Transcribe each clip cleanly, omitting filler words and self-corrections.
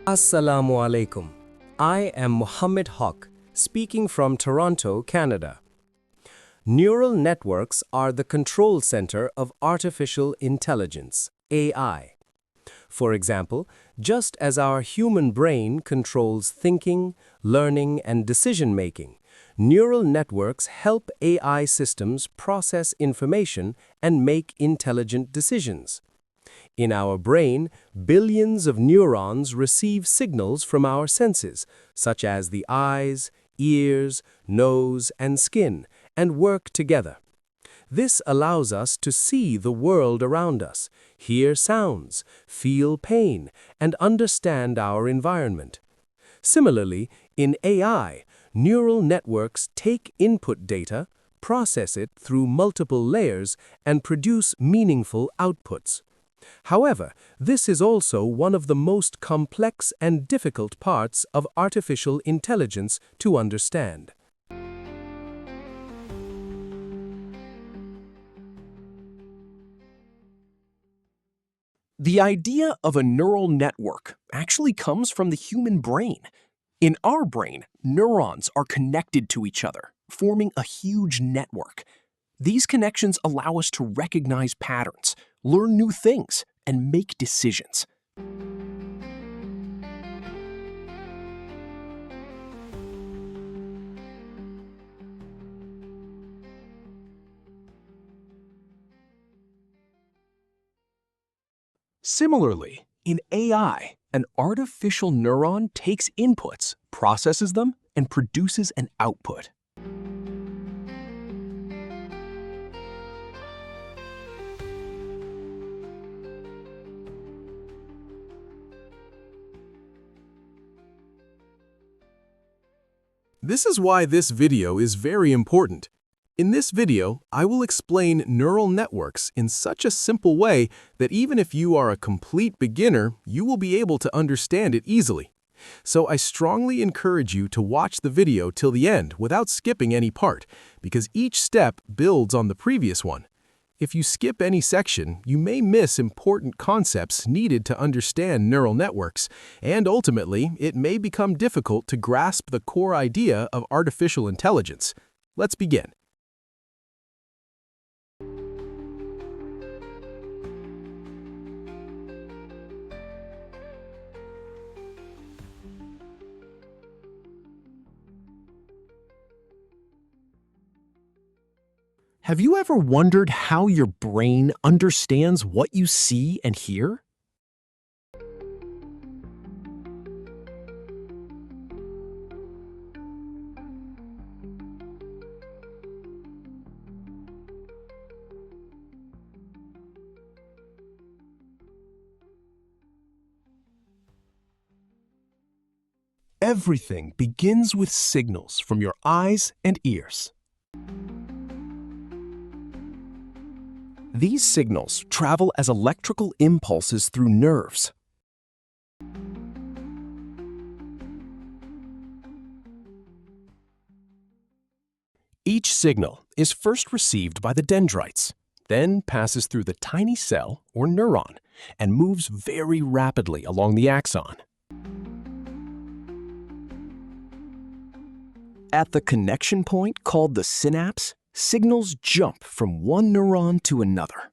Assalamu alaikum. I am Mohammed Haq, speaking from Toronto, Canada. Neural networks are the control center of artificial intelligence, AI. For example, just as our human brain controls thinking, learning, and decision-making, neural networks help AI systems process information and make intelligent decisions. In our brain, billions of neurons receive signals from our senses, such as the eyes, ears, nose, and skin, and work together. This allows us to see the world around us, hear sounds, feel pain, and understand our environment. Similarly, in AI, neural networks take input data, process it through multiple layers, and produce meaningful outputs. However, this is also one of the most complex and difficult parts of artificial intelligence to understand. The idea of a neural network actually comes from the human brain. In our brain, neurons are connected to each other, forming a huge network. These connections allow us to recognize patterns, learn new things, and make decisions. Similarly, in AI, an artificial neuron takes inputs, processes them, and produces an output. This is why this video is very important. In this video, I will explain neural networks in such a simple way that even if you are a complete beginner, you will be able to understand it easily. So I strongly encourage you to watch the video till the end without skipping any part, because each step builds on the previous one. If you skip any section, you may miss important concepts needed to understand neural networks, and ultimately, it may become difficult to grasp the core idea of artificial intelligence. Let's begin. Have you ever wondered how your brain understands what you see and hear? Everything begins with signals from your eyes and ears. These signals travel as electrical impulses through nerves. Each signal is first received by the dendrites, then passes through the tiny cell or neuron and moves very rapidly along the axon. At the connection point called the synapse, signals jump from one neuron to another.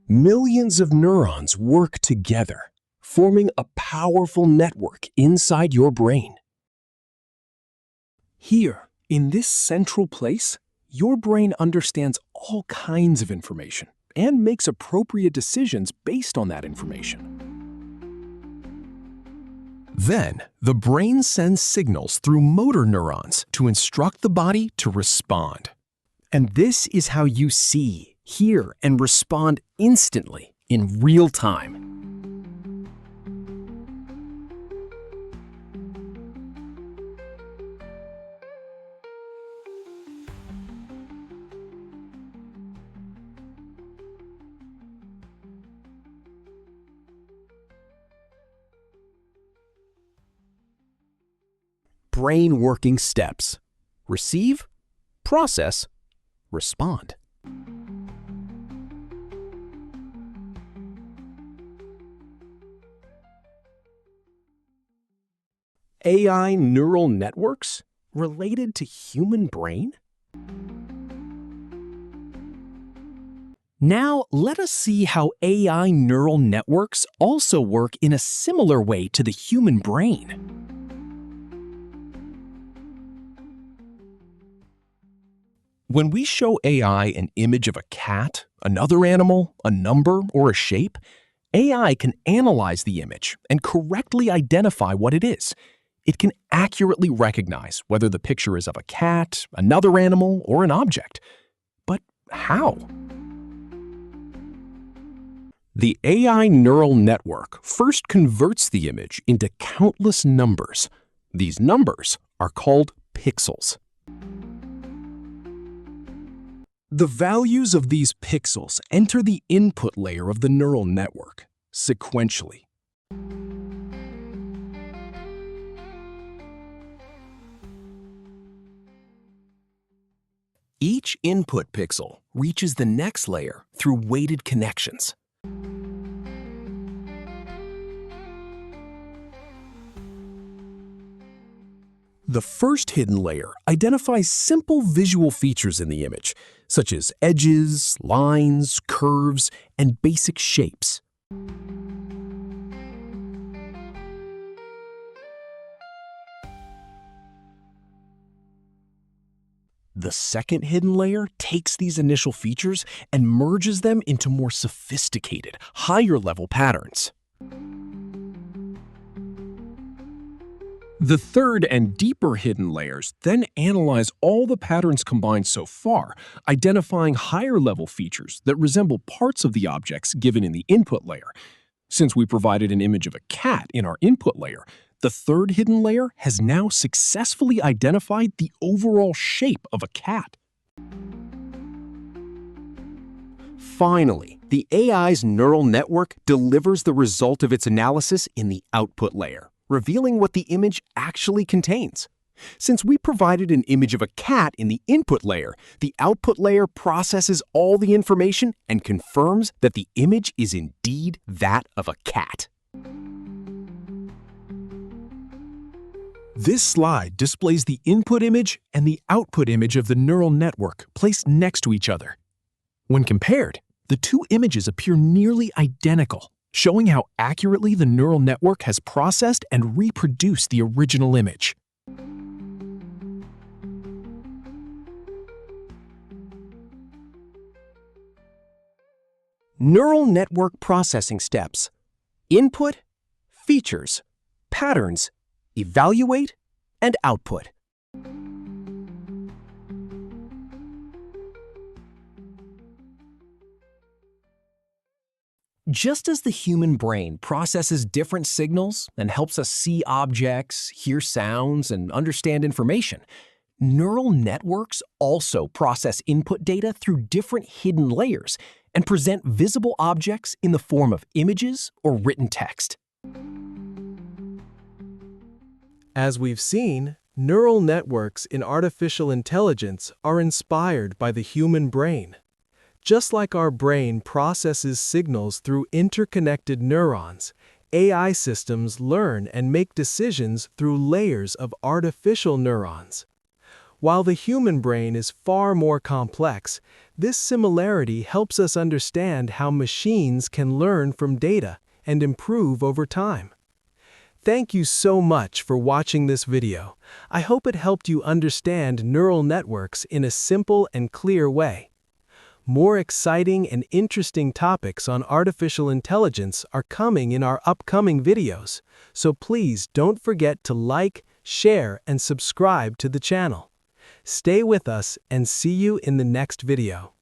Millions of neurons work together, forming a powerful network inside your brain. Here, in this central place, your brain understands all kinds of information and makes appropriate decisions based on that information. Then, the brain sends signals through motor neurons to instruct the body to respond. And this is how you see, hear, and respond instantly in real time. Brain working steps: receive, process, respond. AI neural networks related to human brain? Now, let us see how AI neural networks also work in a similar way to the human brain. When we show AI an image of a cat, another animal, a number, or a shape, AI can analyze the image and correctly identify what it is. It can accurately recognize whether the picture is of a cat, another animal, or an object. But how? The AI neural network first converts the image into countless numbers. These numbers are called pixels. The values of these pixels enter the input layer of the neural network sequentially. Each input pixel reaches the next layer through weighted connections. The first hidden layer identifies simple visual features in the image, such as edges, lines, curves, and basic shapes. The second hidden layer takes these initial features and merges them into more sophisticated, higher-level patterns. The third and deeper hidden layers then analyze all the patterns combined so far, identifying higher-level features that resemble parts of the objects given in the input layer. Since we provided an image of a cat in our input layer, the third hidden layer has now successfully identified the overall shape of a cat. Finally, the AI's neural network delivers the result of its analysis in the output layer, revealing what the image actually contains. Since we provided an image of a cat in the input layer, the output layer processes all the information and confirms that the image is indeed that of a cat. This slide displays the input image and the output image of the neural network placed next to each other. When compared, the two images appear nearly identical, showing how accurately the neural network has processed and reproduced the original image. Neural network processing steps: input, features, patterns, evaluate, and output. Just as the human brain processes different signals and helps us see objects, hear sounds, and understand information, neural networks also process input data through different hidden layers and present visible objects in the form of images or written text. As we've seen, neural networks in artificial intelligence are inspired by the human brain. Just like our brain processes signals through interconnected neurons, AI systems learn and make decisions through layers of artificial neurons. While the human brain is far more complex, this similarity helps us understand how machines can learn from data and improve over time. Thank you so much for watching this video. I hope it helped you understand neural networks in a simple and clear way. More exciting and interesting topics on artificial intelligence are coming in our upcoming videos, so please don't forget to like, share, and subscribe to the channel. Stay with us and see you in the next video.